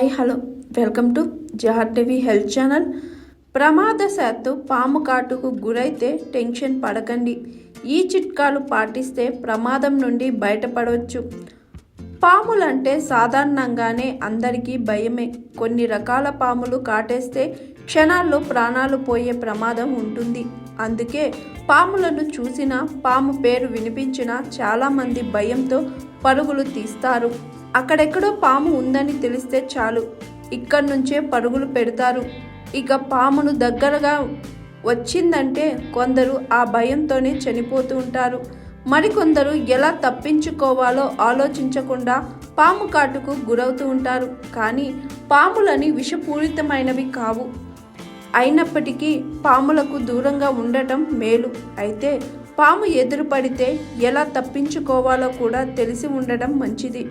Hi hello welcome to TV health channel. ప్రమాదశాత్తు పాము కాటుకు గురైతే టెన్షన్ పడకండి. ఈ చిట్కాలు పాటిస్తే ప్రమాదం నుండి బయటపడవచ్చు. పాములంటే సాధారణంగానే అందరికీ భయమే. కొన్ని రకాల పాములు కాటేస్తే క్షణాల్లో ప్రాణాలు పోయే ప్రమాదం ఉంటుంది. అందుకే పాములను చూసినా, పాము పేరు వినిపించినా చాలామంది భయంతో పరుగులు తీస్తారు. అక్కడెక్కడో పాము ఉందని తెలిస్తే చాలు, ఇక్కడి నుంచే పరుగులు పెడతారు. ఇక పామును దగ్గరగా వచ్చిందంటే కొందరు ఆ భయంతోనే చనిపోతూ ఉంటారు. మరికొందరు ఎలా తప్పించుకోవాలో ఆలోచించకుండా పాము కాటుకు గురవుతూ ఉంటారు. కానీ పాములని విషపూరితమైనవి కావు. అయినప్పటికీ పాములకు దూరంగా ఉండటం మేలు. అయితే పాము ఎదురుపడితే ఎలా తప్పించుకోవాలో కూడా తెలిసి ఉండడం మంచిది.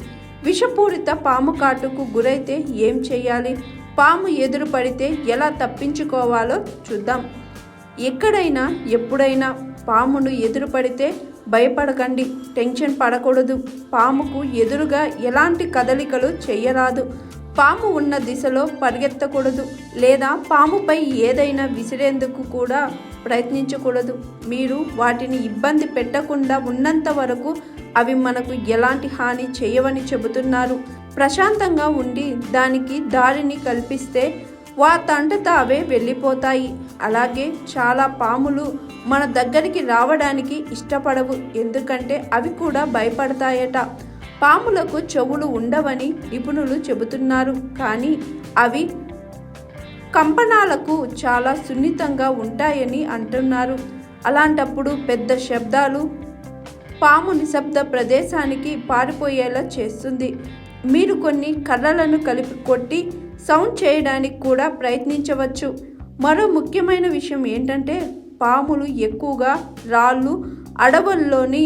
విషపూరిత పాము కాటుకు గురైతే ఏం చేయాలి, పాము ఎదురు పడితే ఎలా తప్పించుకోవాలో చూద్దాం. ఎక్కడైనా ఎప్పుడైనా పామును ఎదురు పడితే భయపడకండి, టెన్షన్ పడకూడదు. పాముకు ఎదురుగా ఎలాంటి కదలికలు చేయరాదు. పాము ఉన్న దిశలో పరిగెత్తకూడదు, లేదా పాముపై ఏదైనా విసిరేందుకు కూడా ప్రయత్నించకూడదు. మీరు వాటిని ఇబ్బంది పెట్టకుండా ఉన్నంత వరకు అవి మనకు ఎలాంటి హాని చేయవని చెబుతున్నారు. ప్రశాంతంగా ఉండి దానికి దారిని కల్పిస్తే వాటంతటా అవే వెళ్ళిపోతాయి. అలాగే చాలా పాములు మన దగ్గరికి రావడానికి ఇష్టపడవు, ఎందుకంటే అవి కూడా భయపడతాయట. పాములకు చెవులు ఉండవని నిపుణులు చెబుతున్నారు, కానీ అవి కంపనాలకు చాలా సున్నితంగా ఉంటాయని అంటున్నారు. అలాంటప్పుడు పెద్ద శబ్దాలు పాము నిశ్శబ్ద ప్రదేశానికి పారిపోయేలా చేస్తుంది. మీరు కొన్ని కర్రలను కలిపి కొట్టి సౌండ్ చేయడానికి కూడా ప్రయత్నించవచ్చు. మరో ముఖ్యమైన విషయం ఏంటంటే, పాములు ఎక్కువగా రాళ్ళు, అడవుల్లోని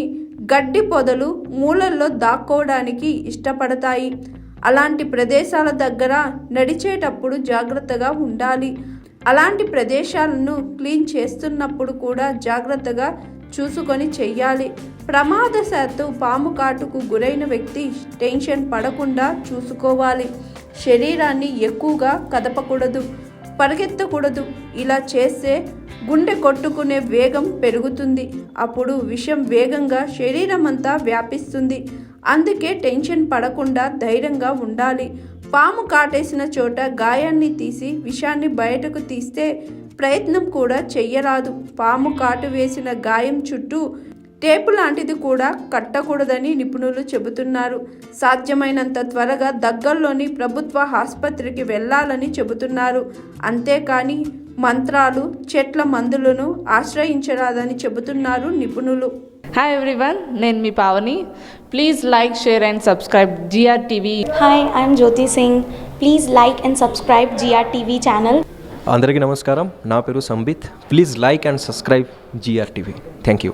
గడ్డి పొదలు, మూలల్లో దాక్కోవడానికి ఇష్టపడతాయి. అలాంటి ప్రదేశాల దగ్గర నడిచేటప్పుడు జాగ్రత్తగా ఉండాలి. అలాంటి ప్రదేశాలను క్లీన్ చేస్తున్నప్పుడు కూడా జాగ్రత్తగా చూసుకొని చెయ్యాలి. ప్రమాదశాత్తు పాము కాటుకు గురైన వ్యక్తి టెన్షన్ పడకుండా చూసుకోవాలి. శరీరాన్ని ఎక్కువగా కదపకూడదు, పరిగెత్తకూడదు. ఇలా చేస్తే గుండె కొట్టుకునే వేగం పెరుగుతుంది. అప్పుడు విషం వేగంగా శరీరం అంతా వ్యాపిస్తుంది. అందుకే టెన్షన్ పడకుండా ధైర్యంగా ఉండాలి. పాము కాటేసిన చోట గాయాన్ని తీసి విషాన్ని బయటకు తీస్తే ప్రయత్నం కూడా చెయ్యరాదు. పాము కాటు వేసిన గాయం చుట్టూ టేపు లాంటిది కూడా కట్టకూడదని నిపుణులు చెబుతున్నారు. సాధ్యమైనంత త్వరగా దగ్గరలోని ప్రభుత్వ ఆసుపత్రికి వెళ్ళాలని చెబుతున్నారు. అంతేకాని మంత్రాలు, చెట్ల మందులను ఆశ్రయించరాదని చెబుతున్నారు నిపుణులు. హాయ్ ఎవ్రీవన్, నేను మీ Pavani. Please like, share and subscribe TV. Hi, I'm Jyoti Singh. Please like and subscribe TV channel. అందరికీ నమస్కారం, నా పేరు Sambit. Please like and subscribe TV. Thank you.